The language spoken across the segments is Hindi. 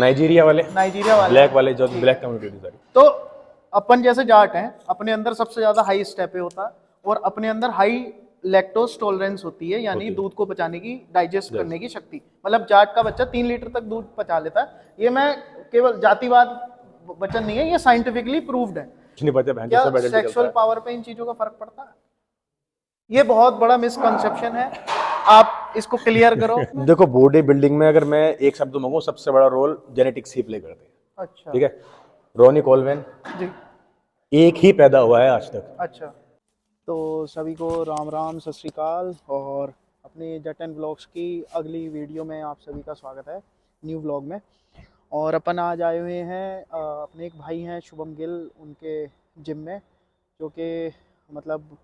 नाइजीरिया वाले ब्लैक वाले जो ब्लैक कम्युनिटी सारी। तो अपन जैसे जाट हैं, अपने अंदर सबसे ज्यादा हाई स्टेपे होता है और अपने अंदर हाई लैक्टोज टॉलरेंस होती है, यानी दूध को पचाने की, डाइजेस्ट करने की शक्ति। मतलब जाट का बच्चा 3 लीटर तक दूध पचा लेता है। ये मैं केवल जातिवाद वचन नहीं है, ये साइंटिफिकली प्रूव्ड है। क्या सेक्सुअल पावर पे इन चीजों का फर्क पड़ता है? ये बहुत बड़ा मिसकंसेप्शन है, आप इसको क्लियर करो। देखो, बॉडी बिल्डिंग में अगर मैं एक शब्द मांगू, सबसे बड़ा रोल जेनेटिक्स ही प्ले करते हैं। अच्छा, ठीक है। रोनी कोलवेन जी एक ही पैदा हुआ है आज तक। अच्छा, तो सभी को राम राम, सत श्री अकाल, और अपने जट एंड व्लॉग्स की अगली वीडियो में आप सभी का स्वागत है, न्यू व्लॉग में। और अपन आज आए हुए हैं अपने एक भाई हैं शुभम गिल, उनके जिम में, जो कि मतलब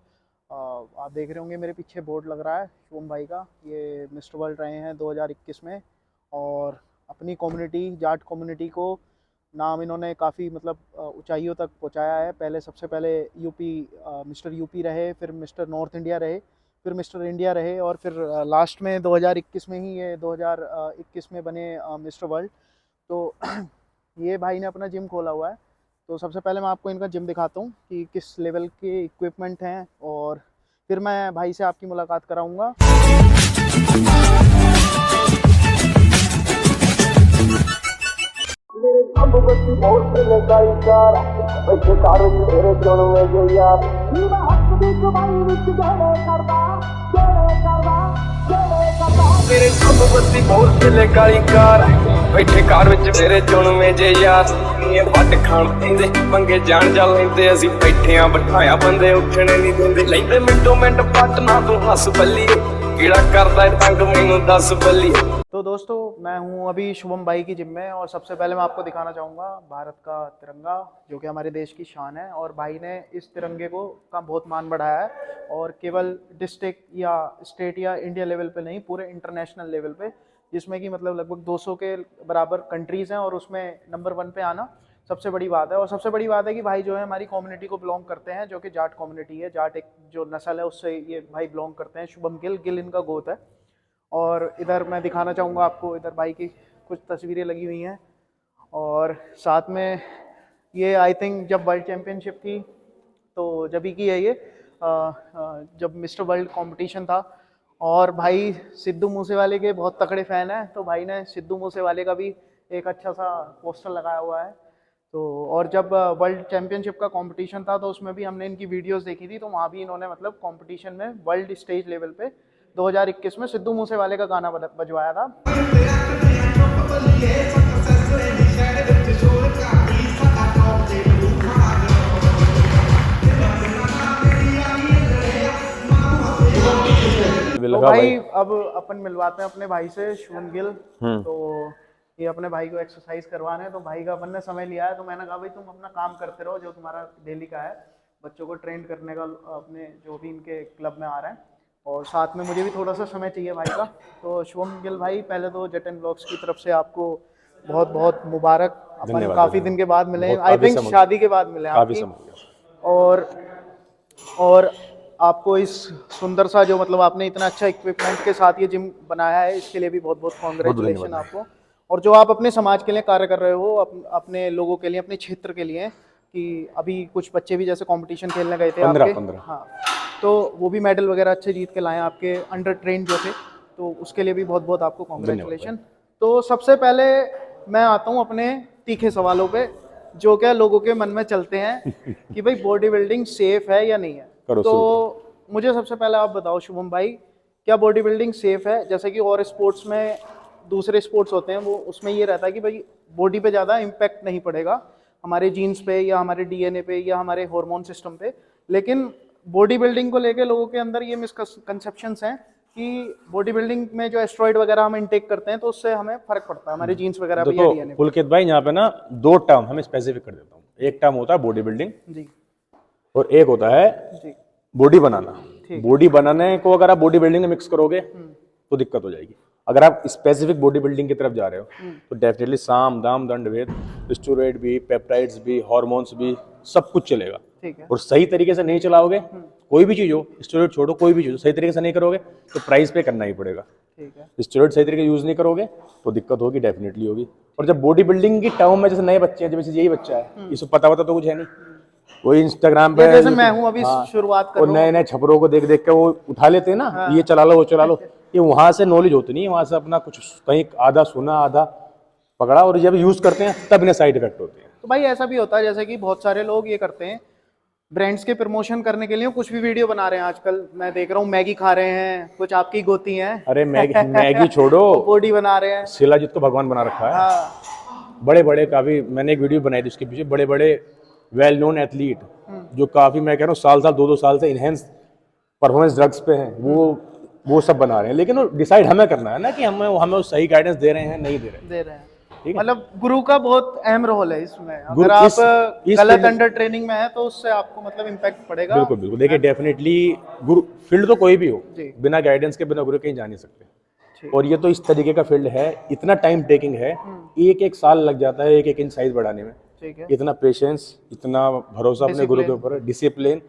आप देख रहे होंगे मेरे पीछे बोर्ड लग रहा है शुभम भाई का। ये मिस्टर वर्ल्ड रहे हैं 2021 में, और अपनी कम्युनिटी, जाट कम्युनिटी को नाम इन्होंने काफ़ी मतलब ऊंचाइयों तक पहुंचाया है। पहले सबसे पहले यूपी मिस्टर यूपी रहे, फिर मिस्टर नॉर्थ इंडिया रहे, फिर मिस्टर इंडिया रहे, और फिर लास्ट में 2021 में ही, ये 2021 में बने मिस्टर वर्ल्ड। तो ये भाई ने अपना जिम खोला हुआ है। तो सबसे पहले मैं आपको इनका जिम दिखाता हूँ कि किस लेवल के इक्विपमेंट हैं, और फिर मैं भाई से आपकी मुलाकात कराऊंगा। मेरे सब बत्ती बहुत चले काली कार, बैठे कार विच मेरे चुन में जे यार। ये ਵੱਡ ਖਾਣ ਪੈਂਦੇ ਪੰਗੇ ਜਾਣ ਜਾ ਲੈਂਦੇ, ਅਸੀਂ ਬੈਠੇ ਆ ਬਿਠਾਇਆ ਬੰਦੇ ਉੱਠਣੇ ਨਹੀਂ ਦਿੰਦੇ। ਲੈਂਦੇ ਮਿੰਟੋ ਮਿੰਟ ਪੱਟ ਨਾ ਤੂੰ ਹੱਸ ਬੱਲੀ, ਕਿਹੜਾ ਕਰਦਾ ਏ ਤੰਗ ਮੈਨੂੰ ਦੱਸ ਬੱਲੀ। तो दोस्तों, मैं हूं अभी शुभम भाई की जिम में, और सबसे पहले मैं आपको दिखाना चाहूँगा भारत का तिरंगा, जो कि हमारे देश की शान है। और भाई ने इस तिरंगे को का बहुत मान बढ़ाया है, और केवल डिस्ट्रिक्ट या स्टेट या इंडिया लेवल पे नहीं, पूरे इंटरनेशनल लेवल पे, जिसमें कि मतलब लगभग 200 के बराबर कंट्रीज़ हैं, और उसमें नंबर 1 पे आना सबसे बड़ी बात है। और सबसे बड़ी बात है कि भाई जो है हमारी कम्युनिटी को बिलोंग करते हैं, जो कि जाट कम्युनिटी है। जाट एक जो नस्ल है उससे ये भाई बिलोंग करते हैं। शुभम गिल, गिल इनका गोत है। और इधर मैं दिखाना चाहूँगा आपको, इधर भाई की कुछ तस्वीरें लगी हुई हैं, और साथ में ये आई थिंक जब वर्ल्ड चैम्पियनशिप थी तो जब ही की है ये, जब मिस्टर वर्ल्ड कंपटीशन था। और भाई सिद्धू मूसेवाले के बहुत तगड़े फ़ैन हैं, तो भाई ने सिद्धू मूसेवाले का भी एक अच्छा सा पोस्टर लगाया हुआ है। तो और जब वर्ल्ड चैम्पियनशिप का कंपटीशन था तो उसमें भी हमने इनकी वीडियोस देखी थी, तो वहाँ भी इन्होंने मतलब कंपटीशन में वर्ल्ड स्टेज लेवल पे 2021 में सिद्धू मूसेवाले का गाना बजवाया था। तो भाई अब अपन मिलवाते हैं अपने भाई से, शुभम गिल। तो ये अपने भाई को एक्सरसाइज करवाना है, तो भाई का अपन ने समय लिया है। तो मैंने कहा भाई तुम अपना काम करते रहो जो तुम्हारा डेली का है, बच्चों को ट्रेन करने का, अपने जो भी इनके क्लब में आ रहे हैं, और साथ में मुझे भी थोड़ा सा समय चाहिए भाई का। तो शुभम गिल भाई, पहले तो जट एंड व्लॉग्स की तरफ से आपको बहुत बहुत मुबारक। अपन काफ़ी दिन के बाद मिले, आई थिंक शादी के बाद मिले आपकी। और आपको इस सुंदर सा, जो मतलब आपने इतना अच्छा इक्विपमेंट के साथ ये जिम बनाया है, इसके लिए भी बहुत बहुत कॉन्ग्रेचुलेशन आपको। और जो आप अपने समाज के लिए कार्य कर रहे हो, अपने लोगों के लिए, अपने क्षेत्र के लिए, कि अभी कुछ बच्चे भी जैसे कंपटीशन खेलने गए थे 15 हाँ, तो वो भी मेडल वगैरह अच्छे जीत के लाए, आपके अंडर ट्रेन जो थे, तो उसके लिए भी बहुत बहुत आपको कॉन्ग्रेचुलेशन। तो सबसे पहले मैं आता हूँ अपने तीखे सवालों पे, जो क्या लोगों के मन में चलते हैं कि भाई बॉडी बिल्डिंग सेफ है या नहीं है। तो मुझे सबसे पहले आप बताओ शुभम भाई, क्या बॉडी बिल्डिंग सेफ है? जैसे कि और स्पोर्ट्स में, दूसरे स्पोर्ट्स होते हैं, वो उसमें ये रहता है कि भाई बॉडी पे ज़्यादा इम्पैक्ट नहीं पड़ेगा, हमारे जीन्स पे या हमारे डीएनए पे या हमारे हार्मोन सिस्टम पे। लेकिन बॉडी बिल्डिंग को लेके लोगों के अंदर ये मिसकंसेप्शंस हैं कि बॉडी बिल्डिंग में जो एस्ट्रॉइड वगैरह हम इनटेक करते हैं तो उससे हमें फर्क पड़ता है, हमारे जीन्स वगैरह पे या डीएनए पे। पुलकित भाई, यहाँ पे ना 2 टर्म हमें स्पेसिफिक कर देता हूँ। एक टर्म होता है बॉडी बिल्डिंग जी, और एक होता है जी बॉडी बनाना। बॉडी बनाने को अगर आप बॉडी बिल्डिंग में मिक्स करोगे तो दिक्कत हो जाएगी। अगर आप स्पेसिफिक बॉडी बिल्डिंग की तरफ जा रहे हो तो डेफिनेटली साम दाम दंड भेद, स्टेरॉइड भी, पेप्टाइड्स भी, हार्मोन्स भी, सब कुछ चलेगा। और सही तरीके से नहीं चलाओगे कोई भी चीज़ हो, स्टेरॉइड छोड़ो, कोई भी चीज़ हो, सही तरीके से नहीं करोगे तो प्राइस पे करना ही पड़ेगा। ठीक है। स्टेरॉइड सही तरीके से यूज़ नहीं करोगे तो दिक्कत होगी, डेफिनेटली होगी। और जब बॉडी बिल्डिंग की टर्म में जैसे नए बच्चे हैं, जैसे यही बच्चा है, इसको पता तो कुछ है नहीं, वही इंस्टाग्राम पे जैसे मैं हूँ अभी शुरुआत कर और नए नए छपरों को देख देख के वो उठा लेते हैं ना, ये चला लो वो चला लो, ये वहां से नॉलेज होती नहीं है, वहां से अपना कुछ कहीं आधा सुना आधा पकड़ा, और जब यूज करते हैं तब इन्हें साइड इफेक्ट होते हैं। तो भाई ऐसा भी होता है जैसे कि बहुत सारे लोग ये करते हैं, ब्रांड्स के प्रमोशन करने के लिए कुछ भी वीडियो बना रहे हैं। आजकल मैं देख रहा हूँ मैगी खा रहे हैं, कुछ आपकी गोती हैं। अरे मैगी छोड़ो, बॉडी बना रहे हैं। शिलाजीत को भगवान बना रखा है। हाँ। बड़े बड़े काफी, मैंने एक वीडियो बनाई थी उसके पीछे, बड़े बड़े वेल नोन एथलीट जो काफी, मैं कह रहा हूँ साल 2-2 साल से इनहेंस परफॉर्मेंस ड्रग्स पे हैं, वो सब बना रहे हैं। लेकिन वो डिसाइड हमें करना है ना कि हमें सही गाइडेंस दे रहे हैं नहीं दे रहे हैं। ठीक है, मतलब गुरु का बहुत अहम रोल है इसमें। गुरु अगर आप इस गलत फील्ड- अंडर ट्रेनिंग में है तो उससे आपको मतलब इम्पैक्ट पड़ेगा। बिल्कुल बिल्कुल। देखिए डेफिनेटली गुरु फील्ड तो कोई भी हो, जी। बिना गाइडेंस के, बिना गुरु के कहीं जा नहीं सकते। ठीक। और ये तो इस तरीके का फील्ड है, इतना टाइम टेकिंग है, एक साल लग जाता है एक इंच साइज बढ़ाने में। ठीक है। इतना पेशेंस, इतना भरोसा अपने गुरु के ऊपर, डिसिप्लिन,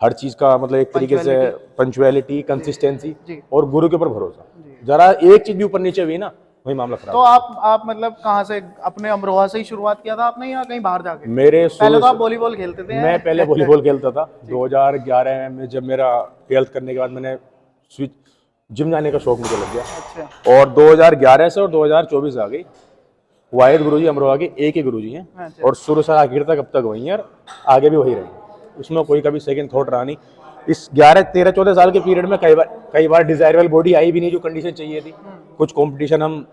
हर चीज का मतलब एक तरीके से पंचुअलिटी, कंसिस्टेंसी और गुरु के ऊपर भरोसा। जरा एक चीज भी ऊपर नीचे हुई ना, वही मामला खराब। तो आप मतलब कहाँ से, अपने अमरोहा से ही शुरुआत किया था आपने या कहीं बाहर जाके? मेरे पहले तो आप वॉलीबॉल खेलते थे? मैं पहले वॉलीबॉल खेलता था। 2011 में जब मेरा 12th करने के बाद मैंने स्विच जिम जाने का शौक मुझे लग गया। अच्छा। और 2011 से और 2024 आ गई। वाहिद गुरुजी अमरोहा के एक ही गुरुजी हैं। अच्छा। और शुरू से आखिर तक अब तक वही है, और आगे भी वही रहेंगे। उसमें कोई कभी सेकंड थॉट रहा नहीं। इस 11, 13, 14 साल के पीरियड में कई बार डिजायरेबल बॉडी आई भी नहीं जो कंडीशन चाहिए थी। कुछ कंपटीशन हम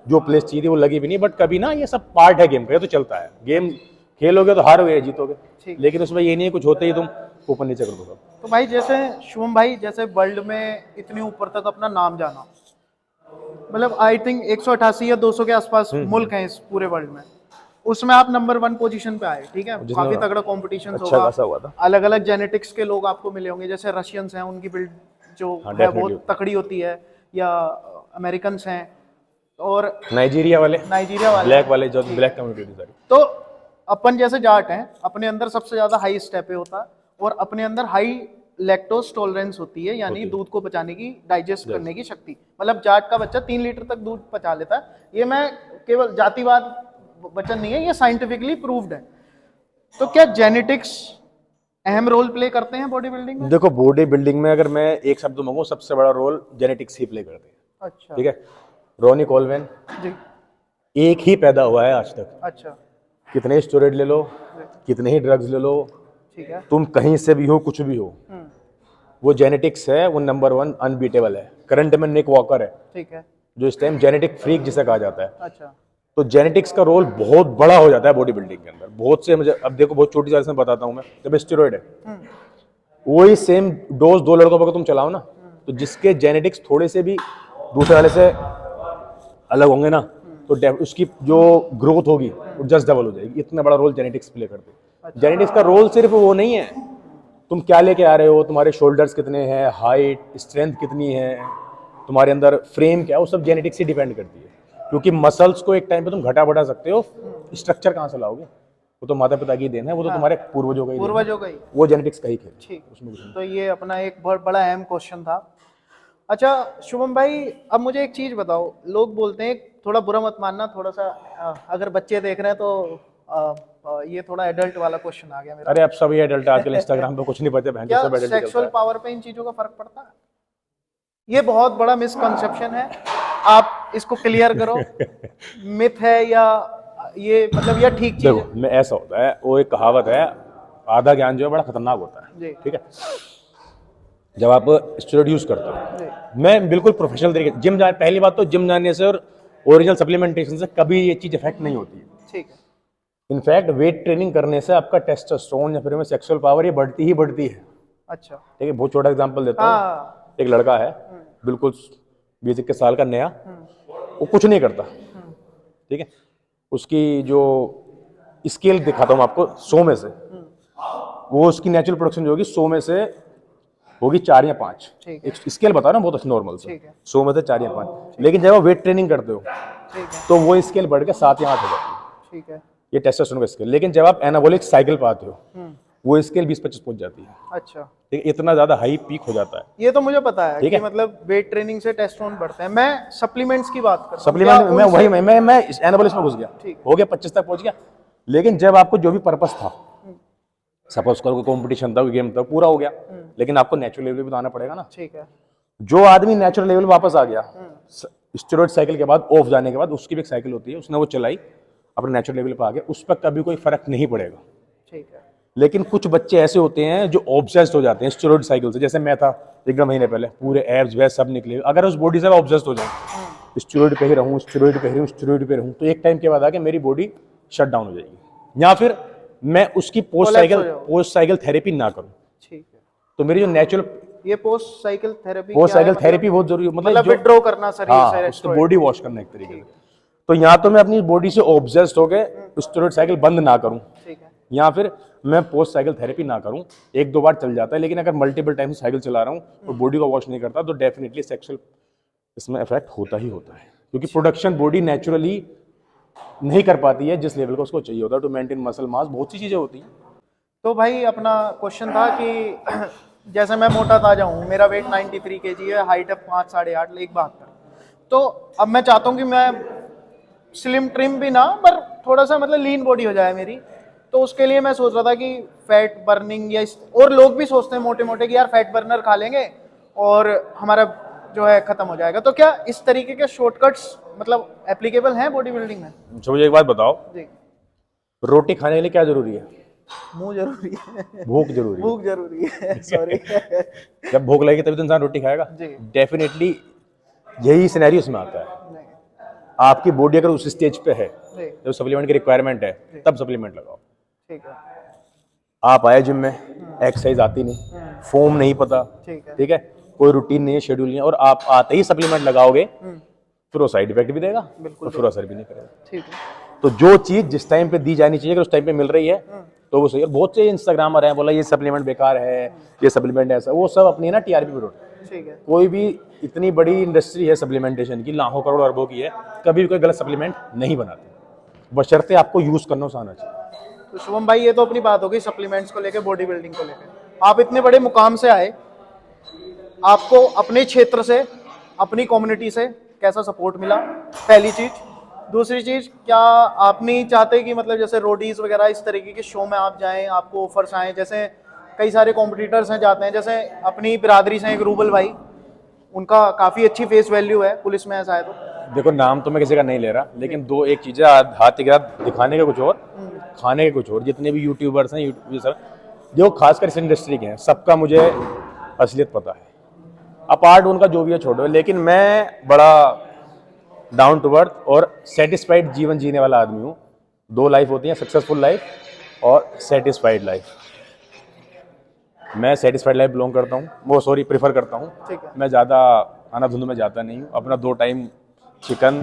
जो प्लेस चाहिए थी वो लगी भी नहीं। बट कभी ना, ये सब पार्ट है गेम का, ये तो चलता है। गेम खेलोगे तो हारोगे जीतोगे, लेकिन उसमें ये नहीं है कुछ होते ही तुम ऊपर नीचे कर दो। तो भाई जैसे शुभम भाई, जैसे वर्ल्ड में इतनी ऊपर तक अपना नाम जाना, मतलब आई थिंक 188 या 200 के आसपास मुल्क हैं इस पूरे वर्ल्ड में, उसमें आप नंबर 1 पोजीशन पे आए। ठीक है, काफी तगड़ा कंपटीशन अच्छा खासा हुआ था। अलग अलग जेनेटिक्स के लोग आपको मिले होंगे, जैसे रशियंस हैं, उनकी बिल्ड जो है बहुत तकड़ी होती है, या अमेरिकन्स हैं, और नाइजीरिया वाले ब्लैक वाले जो ब्लैक कम्युनिटी सारी। तो अपन जैसे जाट हैं, अपने अंदर सबसे ज्यादा हाई स्टेप होता है, और अपने अंदर हाई लैक्टोज टॉलरेंस होती है, यानी दूध को पचाने की, डाइजेस्ट करने की शक्ति। मतलब जाट का बच्चा 3 लीटर तक दूध पचा लेता है। ये मैं केवल जातिवाद वचन नहीं है, ये साइंटिफिकली प्रूव्ड है। तो क्या जेनेटिक्स अहम रोल प्ले करते हैं बॉडी बिल्डिंग में? देखो, बॉडी बिल्डिंग में अगर मैं एक शब्द मांगू, सबसे बड़ा रोल जेनेटिक्स ही प्ले करते हैं। अच्छा। ठीक है, रोनी कोलवेन जी। एक ही पैदा हुआ है आज तक। अच्छा। कितने ही स्टेरॉइड ले लो, कितने ही ड्रग्स ले लो, ठीक है, तुम कहीं से भी हो, कुछ भी हो, वो जेनेटिक्स है, वो नंबर 1 अनबीटेबल है। करंट में निक वॉकर है, ठीक है। जो इस टाइम जेनेटिक फ्रीक जिसे कहा जाता है। अच्छा। तो जेनेटिक्स का रोल बहुत बड़ा हो जाता है बॉडी बिल्डिंग के अंदर। बहुत से, मुझे अब देखो, बहुत छोटी साइज में बताता हूँ मैं, जब स्टेरॉइड है, वही सेम डोज 2 लड़कों पर तुम चलाओ ना, तो जिसके जेनेटिक्स थोड़े से भी दूसरे वाले से अलग होंगे ना, तो उसकी जो ग्रोथ होगी वो जस्ट डबल हो जाएगी। इतना बड़ा रोल जेनेटिक्स प्ले करते हैं। जेनेटिक्स का रोल सिर्फ वो नहीं है तुम क्या लेके आ रहे हो, तुम्हारे शोल्डर्स कितने हैं, हाइट, स्ट्रेंथ कितनी है, तुम्हारे अंदर फ्रेम क्या है, वो सब जेनेटिक्स से डिपेंड करती है। क्योंकि मसल्स को एक टाइम पे तुम घटा बढ़ा सकते हो, स्ट्रक्चर कहाँ से लाओगे? वो तो माता पिता की देन है, वो तो तुम्हारे पूर्वजों का ही देन है। वो जेनेटिक्स का ही खेल। ठीक, तो ये अपना एक बहुत बड़ा अहम क्वेश्चन था। अच्छा शुभम भाई, अब मुझे एक चीज बताओ, लोग बोलते हैं, थोड़ा बुरा मत मानना, थोड़ा सा अगर बच्चे देख रहे हैं तो ये थोड़ा एडल्ट वाला क्वेश्चन आ गया मेरा। अरे अब सब ये एडल्ट आजकल इंस्टाग्राम पे कुछ नहीं पता, बहन क्या सब एडल्ट सेक्सुअल पावर पे इन चीजों का फर्क पड़ता है? ये बहुत बड़ा मिसकंसेप्शन है, आप इसको क्लियर करो। मिथ है या ये मतलब ये ठीक चीज है? देखो, मैं ऐसा होता है, वो एक कहावत है, आधा ज्ञान जो है बड़ा खतरनाक होता है। ठीक है, जब आप स्टेरॉइड यूज करते हो, मैं बिल्कुल प्रोफेशनल तरीके जिम जा, पहली बात तो जिम जाने से और ओरिजिनल सप्लीमेंटेशन से कभी ये चीज इफेक्ट नहीं होती है। ठीक है। इनफैक्ट वेट ट्रेनिंग करने से आपका टेस्टोस्टेरोन या फिर सेक्सुअल पावर ये बढ़ती ही बढ़ती है। अच्छा। ठीक है, बहुत छोटा एग्जांपल देता हूँ। एक लड़का है, बिल्कुल 20-21 साल का नया, वो कुछ नहीं करता। ठीक है, उसकी जो स्केल दिखाता हूँ आपको, 100 में से वो उसकी नेचुरल प्रोडक्शन जो होगी 100 में से होगी 4 या 5। एक स्केल बता रहा हूँ, बहुत नॉर्मल से, 100 में से 4 या 5। लेकिन जब आप वेट ट्रेनिंग करते हो तो वो स्केल बढ़ के 7 या 8 हो जाती है। ठीक है, ये टेस्टोस्टेरोन का स्केल। लेकिन जब आप एनाबॉलिक साइकिल पे आते हो, वो स्केल 20-25 पहुंच जाती है। अच्छा, ठीक है, इतना ज्यादा हाई पीक हो जाता है। ये तो मुझे पता है ठीक कि है। मतलब वेट ट्रेनिंग से टेस्टोस्टेरोन बढ़ते हैं। मैं सप्लीमेंट्स की बात कर रहा हूँ। सप्लीमेंट क्या मैं उनसे- वही मैं इस एनाबॉलिक्स में घुस गया, ठीक। हो गया 25 तक पहुंच गया। लेकिन जब आपको जो भी पर्पस था, सपोज करो कोई कंपटीशन था, कोई गेम था, पूरा हो गया, लेकिन आपको नेचुरल लेवल पे तो आना पड़ेगा ना। ठीक है। जो आदमी नेचुरल लेवल वापस आ गया स्टेरॉइड साइकिल के बाद, ऑफ जाने के बाद, उसकी भी एक साइकिल होती है, उसने वो चलाई, अपने नेचुरल लेवल पे आ गया, उस पर कभी कोई फर्क नहीं पड़ेगा। ठीक है। लेकिन कुछ बच्चे ऐसे होते हैं जो ऑब्सेस्ड हो जाते हैं स्टेरॉइड साइकिल से, जैसे मैं था 1 महीने पहले, पूरे एब्स वैस सब निकले। अगर उस बॉडी से मैं ऑब्सेस्ड हो जाऊं, स्टेरॉइड पे ही रहूं, स्टेरॉइड पे ही रहूं, स्टेरॉइड पे रहूं, तो एक टाइम के बाद आके मेरी बॉडी शट डाउन हो जाएगी, या फिर मैं उसकी पोस्ट साइकिल थेरेपी ना करूं। ठीक है। तो मेरी जो नेचुरल ये पोस्ट साइकिल थेरेपी बहुत जरूरी है, मतलब विड्रॉ करना शरीर से उसको steroid। बॉडी वॉश करना एक तरीके से। तो यहाँ तो मैं अपनी बॉडी से ऑब्सेस्ड होके स्टेरॉइड साइकिल बंद ना करूं, ठीक है। या फिर मैं पोस्ट साइकिल थेरेपी ना करूं। 1-2 बार चल जाता है, लेकिन अगर मल्टीपल टाइम से साइकिल चला रहा हूं और बॉडी को वॉश नहीं करता, तो डेफिनेटली सेक्सुअल इसमें इफेक्ट होता ही होता है, क्योंकि प्रोडक्शन बॉडी नेचुरली नहीं कर पाती है जिस लेवल का उसको चाहिए होता है टू मेंटेन मसल मास, बहुत सी चीजें होती हैं। तो भाई अपना क्वेश्चन था कि जैसे मैं मोटा ताजा हूँ, मेरा वेट 93 kg है, हाइट है 5 साढ़े 8 1.72, तो अब मैं चाहता हूँ कि मैं स्लिम ट्रिम भी ना, पर थोड़ा सा मतलब लीन बॉडी हो जाए मेरी। तो उसके लिए मैं सोच रहा था कि फैट बर्निंग या और लोग भी सोचते हैं मोटे मोटे कि यार फैट बर्नर खा लेंगे और हमारा जो है खत्म हो जाएगा। तो क्या इस तरीके के शॉर्टकट्स मतलब एप्लीकेबल हैं बॉडी बिल्डिंग में? अच्छा, मुझे एक बात बताओ, जी। रोटी खाने के लिए क्या जरूरी है? मुंह जरूरी है, भूख जरूरी है। भूख जरूरी है, सॉरी। जब भूख लगेगी तभी तो इंसान रोटी खाएगा। जी। डेफिनेटली यही सिनेरियो इसमें आता है। नहीं, आपकी बॉडी अगर उस स्टेज पे है जी, जब सप्लीमेंट की रिक्वायरमेंट है, तब सप्लीमेंट लगाओ। ठीक है। आप आए जिम में, एक्सरसाइज आती नहीं, फॉर्म नहीं पता, ठीक है। ठीक है, कोई रूटीन नहीं है, शेड्यूल नहीं है, और आप आते ही सप्लीमेंट लगाओगे, फिर वो साइड इफेक्ट भी देगा और फिर असर भी नहीं करेगा। ठीक है। तो जो चीज जिस टाइम पे दी जानी चाहिए, अगर उस टाइम पे मिल रही है तो वो सही है। बहुत से इंस्टाग्रामर हैं, बोला ये सप्लीमेंट बेकार है, ये सप्लीमेंट ऐसा, वो सब अपनी ना टीआरपी पे रोट। ठीक है। कोई भी इतनी बड़ी इंडस्ट्री है सप्लीमेंटेशन की, लाखों करोड़ अरबों की है, कभी भी कोई गलत सप्लीमेंट नहीं बनाते, बशर्ते आपको यूज करना आना चाहिए। तो शुभम भाई, ये तो अपनी बात हो गई सप्लीमेंट्स को लेके, बॉडी बिल्डिंग को लेके। आप इतने बड़े मुकाम से आए, आपको अपने क्षेत्र से, अपनी कम्युनिटी से कैसा सपोर्ट मिला, पहली चीज। दूसरी चीज, क्या आप नहीं चाहते कि मतलब जैसे रोडीज वगैरह इस तरीके के शो में आप जाएं, आपको ऑफर्स आए, जैसे कई सारे कॉम्पिटिटर्स हैं जाते हैं, जैसे अपनी बिरादरी से एक रूबल भाई, उनका काफी अच्छी फेस वैल्यू है पुलिस में, ऐसा है तो? देखो, नाम तो मैं किसी का नहीं ले रहा, लेकिन दो एक चीजें हाथ के हाथ दिखाने के कुछ और, खाने के कुछ और। जितने भी यूट्यूबर्स हैं, यूट्यूबर जो खासकर इस इंडस्ट्री के हैं, सबका मुझे असलियत पता है। अपार्ट उनका जो भी है छोड़ो, लेकिन मैं बड़ा डाउन टू अर्थ और सेटिस्फाइड जीवन जीने वाला आदमी हूँ। 2 लाइफ होती हैं, सक्सेसफुल लाइफ और सेटिस्फाइड लाइफ। मैं सेटिस्फाइड लाइफ बिलोंग करता हूँ, वो सॉरी प्रीफर करता हूँ। ठीक है। मैं ज़्यादा खाना धुंध में जाता नहीं हूँ। अपना 2 टाइम चिकन,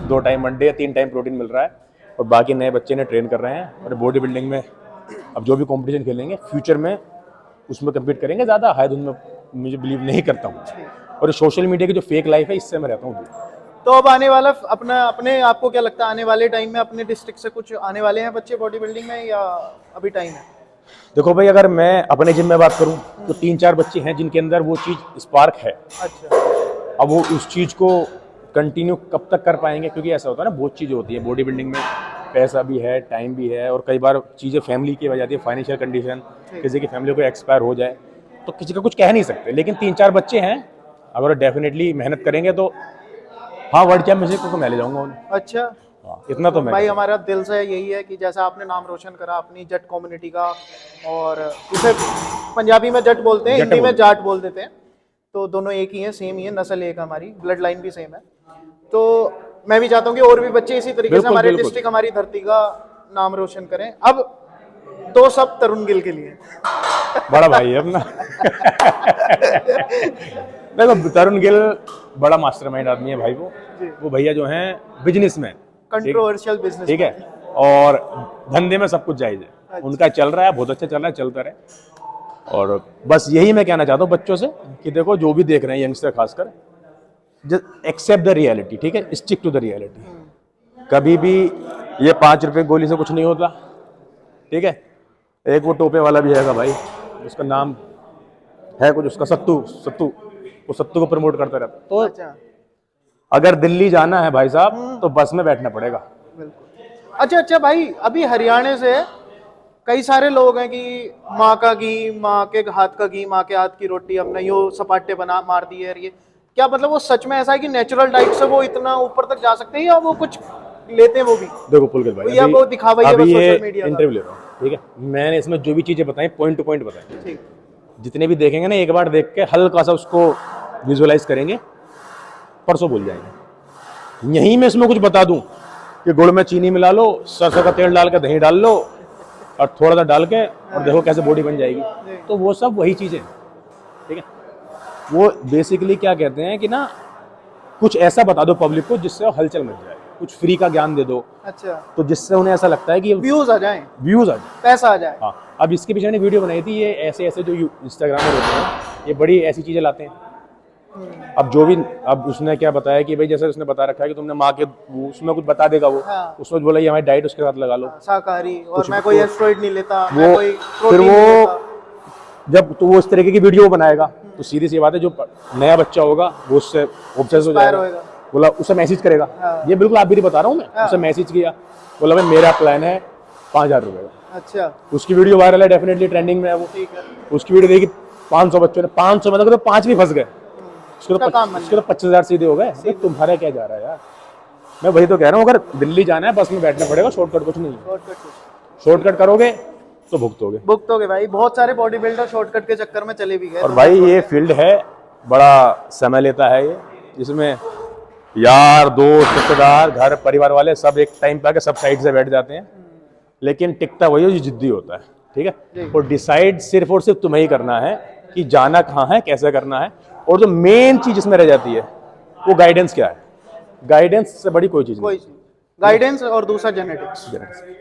2 टाइम अंडे, 3 टाइम प्रोटीन मिल रहा है, और बाकी नए बच्चे ने ट्रेन कर रहे हैं। और बॉडी बिल्डिंग में अब जो भी कंपटीशन खेलेंगे फ्यूचर में, उसमें कम्पीट करेंगे। ज़्यादा हाई धुंध में मुझे बिलीव नहीं करता हूँ, और सोशल मीडिया की जो फेक लाइफ है, इससे मैं रहता हूँ दूर। तो अब आने वाला अपने आपको क्या लगता है, आने वाले टाइम में अपने डिस्ट्रिक्ट से कुछ आने वाले हैं बच्चे बॉडी बिल्डिंग में, या अभी टाइम है? देखो भाई, अगर मैं अपने जिम में बात करूं तो 3-4 बच्चे हैं जिनके अंदर वो चीज़ स्पार्क है। अच्छा। अब वो उस चीज़ को कंटिन्यू कब तक कर पाएंगे, क्योंकि ऐसा होता है ना, बहुत चीज़ें होती है बॉडी बिल्डिंग में, पैसा भी है, टाइम भी है, और कई बार चीज़ें फैमिली की वजह जाती है, फाइनेंशियल कंडीशन, किसी की फैमिली को एक्सपायर हो जाए तो किसी का कुछ कह नहीं सकते। लेकिन 3-4 बच्चे हैं, अगर डेफिनेटली मेहनत करेंगे तो हाँ, वर्ल्ड चैंपियनशिप को मैं ले जाऊंगा उन्हें। अच्छा हाँ, इतना तो मैं भाई, हमारा दिल से यही है कि जैसा आपने नाम रोशन करा अपनी जट कम्युनिटी का, और इसे पंजाबी में जट बोलते हैं, हिंदी में जाट बोल देते हैं, तो दोनों एक ही हैं, सेम ही है, नस्ल एक है, हमारी ब्लड लाइन भी सेम है। तो मैं भी चाहता हूँ कि और भी बच्चे इसी तरीके से हमारे डिस्ट्रिक्ट, हमारी धरती का नाम रोशन करें। अब 2 सब तरुण गिल के लिए बड़ा भाई है अपना। देखो, तरुण गिल बड़ा मास्टरमाइंड आदमी है भाई। वो भैया जो हैं बिजनेसमैन, कंट्रोवर्शियल बिजनेस, ठीक है, और धंधे में सब कुछ जायज है। उनका चल रहा है, बहुत अच्छा चल रहा है, चलता रहे। और बस यही मैं कहना चाहता हूँ बच्चों से कि देखो, जो भी देख रहे हैं यंगस्टर खासकर, जस्ट एक्सेप्ट द रियलिटी, ठीक है, स्टिक टू द रियलिटी। कभी भी ये 5 रुपए गोली से कुछ नहीं होता, ठीक है। एक वो टोपे वाला भी है भाई, उसका नाम है कुछ, उसका सत्तू सत्तू, वो सत्तू को प्रमोट करता रहता। तो अच्छा अगर दिल्ली जाना है भाई साहब तो बस में बैठना पड़ेगा। बिल्कुल। अच्छा भाई, अभी हरियाणा से कई सारे लोग हैं कि माँ का घी, माँ के हाथ का घी, माँ के हाथ की रोटी, अपना यो सपाटे बना मार दिए यार, ये क्या मतलब वो सच में ऐसा है कि नेचुरल डाइट से वो इतना ऊपर तक जा सकते हैं, या वो कुछ लेते हैं वो भी? देखो पुलकित भाई, या वो दिखावा ही है बस अभी ये सोशल मीडिया का? इंटरव्यू ले रहा हूँ, ठीक है, मैंने इसमें जो भी चीजें बताई पॉइंट टू पॉइंट बताई, ठीक। जितने भी देखेंगे ना एक बार देख के हल्का सा उसको विजुअलाइज करेंगे, परसों भूल जाएंगे। यहीं मैं इसमें कुछ बता दूं कि गुड़ में चीनी मिला लो, सरसों का तेल डाल के दही डाल लो और थोड़ा सा डाल के और देखो कैसे बॉडी बन जाएगी, तो वो सब वही चीजें, ठीक है। वो बेसिकली क्या कहते हैं कि ना कुछ ऐसा बता दो पब्लिक को जिससे वो हलचल मच जाए, कुछ फ्री का ज्ञान दे दो, अच्छा, तो जिससे उन्हें ऐसा लगता है कि व्यूज आ जाएं, व्यूज आ जाए, पैसा आ जाए। हाँ। अब इसके पीछे मैंने वीडियो बनाई थी, ये ऐसे ऐसे जो इंस्टाग्राम में होते हैं ये बड़ी ऐसी चीजें लाते हैं। अब जो भी, अब उसने क्या बताया कि भाई जैसे उसने बता रखा है कि तुमने माँ के, उसमें कुछ बता देगा वो, हाँ। उसमें बोला ये हमारी डाइट उसके साथ लगा लो, शाकाहारी, और मैं कोई एस्ट्रॉइड नहीं लेता, वो मैं कोई फिर प्रोटीन नहीं वो लेता। जब तो वो इस तरीके की वीडियो बनाएगा तो सीधी सी बात है जो नया बच्चा होगा वो उससे ऑब्सेस हो जाएगा, होएगा। बोला उसे मैसेज करेगा, ये बिल्कुल आप भी नहीं बता रहा हूँ मैं, उसे मैसेज किया, बोला भाई मेरा प्लान है 5,000 रुपए का, अच्छा, उसकी वीडियो वायरल है, डेफिनेटली ट्रेंडिंग में है वो, ठीक है। उसकी वीडियो देखी 500 बच्चों ने, 500 मतलब तो 5 भी फंस गए, उसके तो 25,000 सीधे हो गए। अरे तुम्हारा क्या जा रहा है यार, मैं वही तो कह रहा हूँ, अगर दिल्ली जाना है बस में बैठना पड़ेगा, शॉर्टकट कुछ नहीं है, शॉर्टकट करोगे तो भुगतोगे भाई। बहुत सारे बॉडी बिल्डर शॉर्टकट के चक्कर में चले भी गए। और भाई ये फील्ड है, बड़ा समय लेता है ये, जिसमें यार दोस्त रिश्तेदार घर परिवार वाले सब एक टाइम पे आके सब साइड से बैठ जाते हैं, लेकिन टिकता वही है जो जिद्दी होता है, ठीक है। और डिसाइड सिर्फ और सिर्फ तुम्हें ही करना है कि जाना कहाँ है, कैसे करना है, और जो मेन चीज इसमें रह जाती है वो गाइडेंस क्या है। गाइडेंस से बड़ी कोई चीज नहीं, गाइडेंस और दूसरा जेनेटिक्स।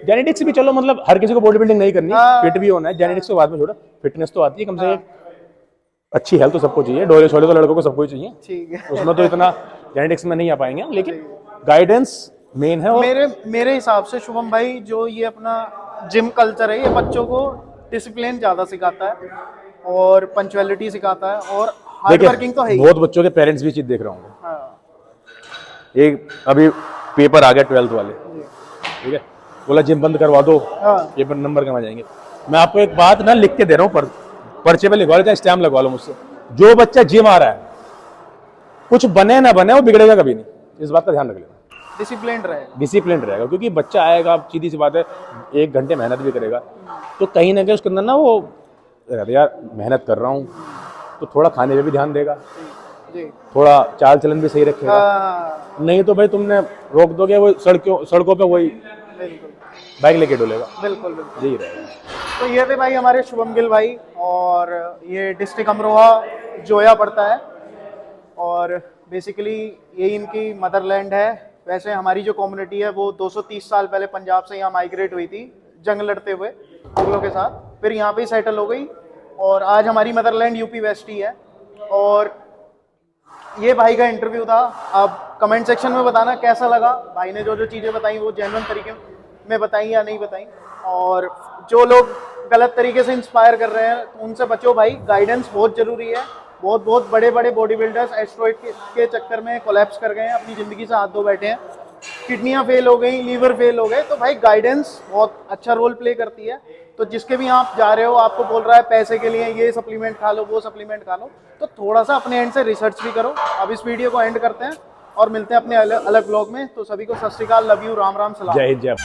जेनेटिक्स भी चलो, मतलब हर किसी को बॉडी बिल्डिंग नहीं करनी, फिट भी होना है, जेनेटिक्स को बाद में छोड़ो, फिटनेस तो आती है कम से कम, अच्छी हेल्थ तो सबको चाहिए, डोले छोले तो लड़कों को सबको चाहिए, ठीक है, उसमें तो इतना जेनेटिक्स में नहीं आ पाएंगे, लेकिन गाइडेंस मेन है। और मेरे हिसाब से शुभम भाई, जो ये अपना जिम कल्चर है, ये बच्चों को डिसिप्लिन ज्यादा सिखाता है और पंक्चुअलिटी सिखाता है, और हार्ड वर्किंग तो है ही। बहुत बच्चों के पेरेंट्स भी चीज देख रहा हूँ, हाँ। एक अभी पेपर आ गया 12th वाले, ठीक है, बोला जिम बंद करवा दो, पेपर नंबर कम आ जाएंगे। मैं आपको एक बात ना लिख के दे रहा हूँ, पर्चे पे लिखवा लो, चाहे स्टैम्प लगवा लो मुझसे, जो बच्चा जिम आ रहा है कुछ बने ना बने वो बिगड़ेगा कभी नहीं, इस बात का ध्यान रख लेना, डिसिप्लिन रहेगा, क्योंकि बच्चा आएगा, सीधी सी बात है 1 घंटे मेहनत भी करेगा तो कहीं ना कहीं उसके अंदर ना वो यार मेहनत कर रहा हूँ, तो थोड़ा खाने पे भी ध्यान देगा, थोड़ा चाल चलन भी सही रखेगा, नहीं तो भाई तुमने रोक दोगे वो सड़कों पे वही बाइक लेके डोलेगा। बिल्कुल यही रहेगा। तो ये थे भाई हमारे शुभम गिल भाई, और ये डिस्ट्रिक्ट अमरोहा जोया पड़ता है, और बेसिकली ये इनकी मदरलैंड है। वैसे हमारी जो कम्युनिटी है वो 230 साल पहले पंजाब से यहाँ माइग्रेट हुई थी, जंग लड़ते हुए मुगलों के साथ, फिर यहाँ पे ही सेटल हो गई, और आज हमारी मदरलैंड यूपी वेस्ट ही है। और ये भाई का इंटरव्यू था। आप कमेंट सेक्शन में बताना कैसा लगा, भाई ने जो जो चीज़ें बताई वो जेन्युइन तरीके में बताई या नहीं बताई, और जो लोग गलत तरीके से इंस्पायर कर रहे हैं उनसे बचो भाई, गाइडेंस बहुत ज़रूरी है। बहुत बड़े बड़े बॉडी बिल्डर्स एस्ट्रॉइड के चक्कर में कोलैप्स कर गए हैं, अपनी ज़िंदगी से हाथ धो बैठे हैं, किडनियाँ फेल हो गई, लीवर फेल हो गए। तो भाई गाइडेंस बहुत अच्छा रोल प्ले करती है। तो जिसके भी आप जा रहे हो, आपको बोल रहा है पैसे के लिए ये सप्लीमेंट खा लो, वो सप्लीमेंट खा लो, तो थोड़ा सा अपने एंड से रिसर्च भी करो। अब इस वीडियो को एंड करते हैं और मिलते हैं अपने अलग ब्लॉग में। तो सभी को सत श्री अकाल, लव यू, राम राम, सलाम। जय हिंद, जय